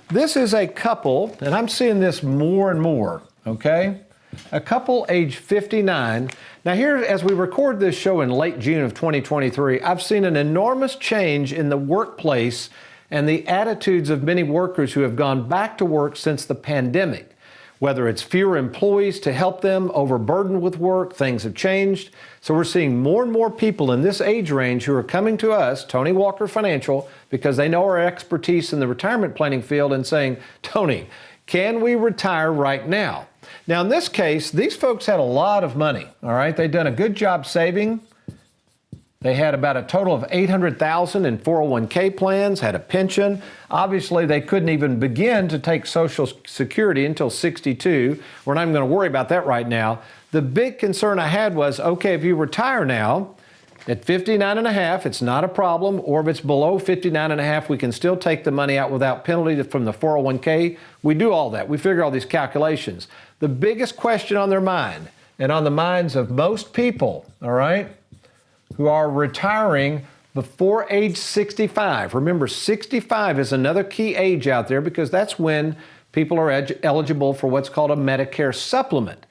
This is a couple, and I'm seeing this more and more, okay? A couple age 59. Now here, as we record this show in late June of 2023, I've seen an enormous change in the workplace and the attitudes of many workers who have gone back to work since the pandemic. Whether it's fewer employees to help them, overburdened with work, things have changed. So we're seeing more and more people in this age range who are coming to us, Tony Walker Financial, because they know our expertise in the retirement planning field and saying, Tony, can we retire right now? Now, in this case, these folks had a lot of money, all right? They'd done a good job saving. They had about a total of $800,000 in 401k plans, had a pension. Obviously, they couldn't even begin to take Social Security until 62. We're not even going to worry about that right now. The big concern I had was, okay, if you retire now at 59 and a half, it's not a problem, or if it's below 59 and a half, we can still take the money out without penalty from the 401k. We do all that. We figure all these calculations. The biggest question on their mind, and on the minds of most people, all right, who are retiring before age 65. Remember, 65 is another key age out there because that's when people are eligible for what's called a Medicare supplement.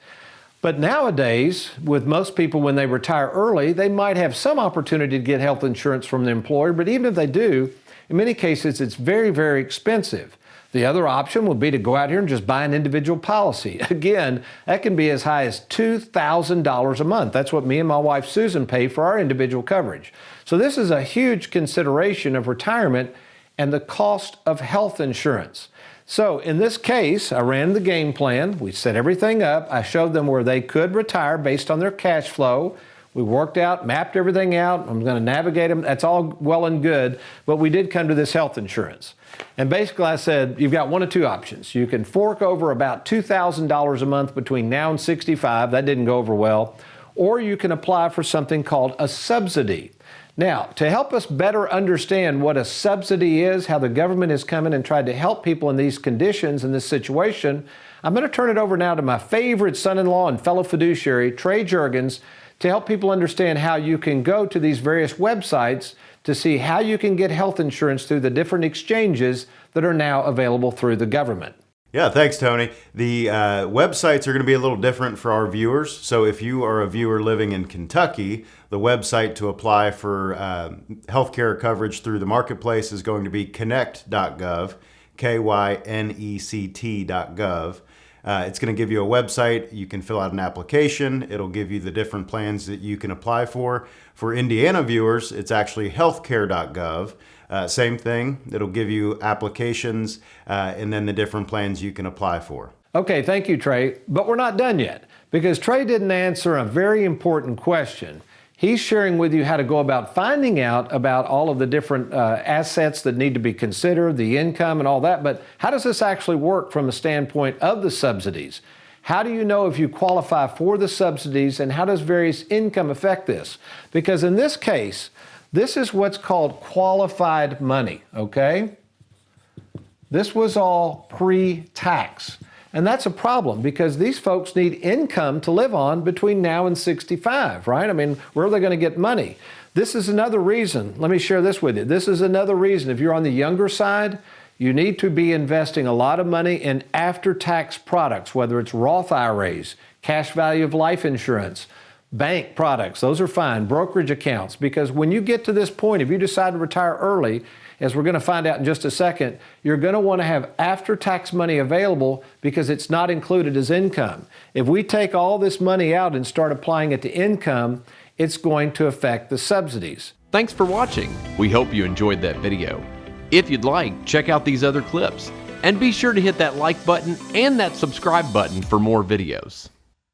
But nowadays, with most people, when they retire early, they might have some opportunity to get health insurance from the employer, but even if they do, in many cases, it's very, very expensive. The other option would be to go out here and just buy an individual policy. Again, that can be as high as $2,000 a month. That's what me and my wife Susan pay for our individual coverage. So this is a huge consideration of retirement and the cost of health insurance. So in this case, I ran the game plan. We set everything up. I showed them where they could retire based on their cash flow. We worked out, mapped everything out. I'm going to navigate them. That's all well and good, but we did come to this health insurance. And basically I said, you've got one of two options. You can fork over about $2,000 a month between now and 65. That didn't go over well. Or you can apply for something called a subsidy. Now, to help us better understand what a subsidy is, how the government has come in and tried to help people in these conditions, in this situation, I'm going to turn it over now to my favorite son-in-law and fellow fiduciary, Trey Juergens, to help people understand how you can go to these various websites to see how you can get health insurance through the different exchanges that are now available through the government. Yeah, thanks, Tony. The websites are going to be a little different for our viewers. So if you are a viewer living in Kentucky, the website to apply for healthcare coverage through the marketplace is going to be connect.gov, KYNECT.gov. It's going to give you a website. You can fill out an application. It'll give you the different plans that you can apply for. For Indiana viewers, it's actually healthcare.gov. Same thing. It'll give you applications and then the different plans you can apply for. Okay, thank you, Trey. But we're not done yet because Trey didn't answer a very important question. He's sharing with you how to go about finding out about all of the different assets that need to be considered, the income and all that. But how does this actually work from a standpoint of the subsidies? How do you know if you qualify for the subsidies, and how does various income affect this? Because in this case, this is what's called qualified money, okay? This was all pre-tax. And that's a problem because these folks need income to live on between now and 65, right? I mean, where are they going to get money? This is another reason. Let me share this with you. This is another reason. If you're on the younger side, you need to be investing a lot of money in after-tax products, whether it's Roth IRAs, cash value of life insurance, bank products. Those are fine. Brokerage accounts. Because when you get to this point, if you decide to retire early, as we're going to find out in just a second, you're going to want to have after-tax money available because it's not included as income. If we take all this money out and start applying it to income, it's going to affect the subsidies. Thanks for watching. We hope you enjoyed that video. If you'd like, check out these other clips. And be sure to hit that like button and that subscribe button for more videos.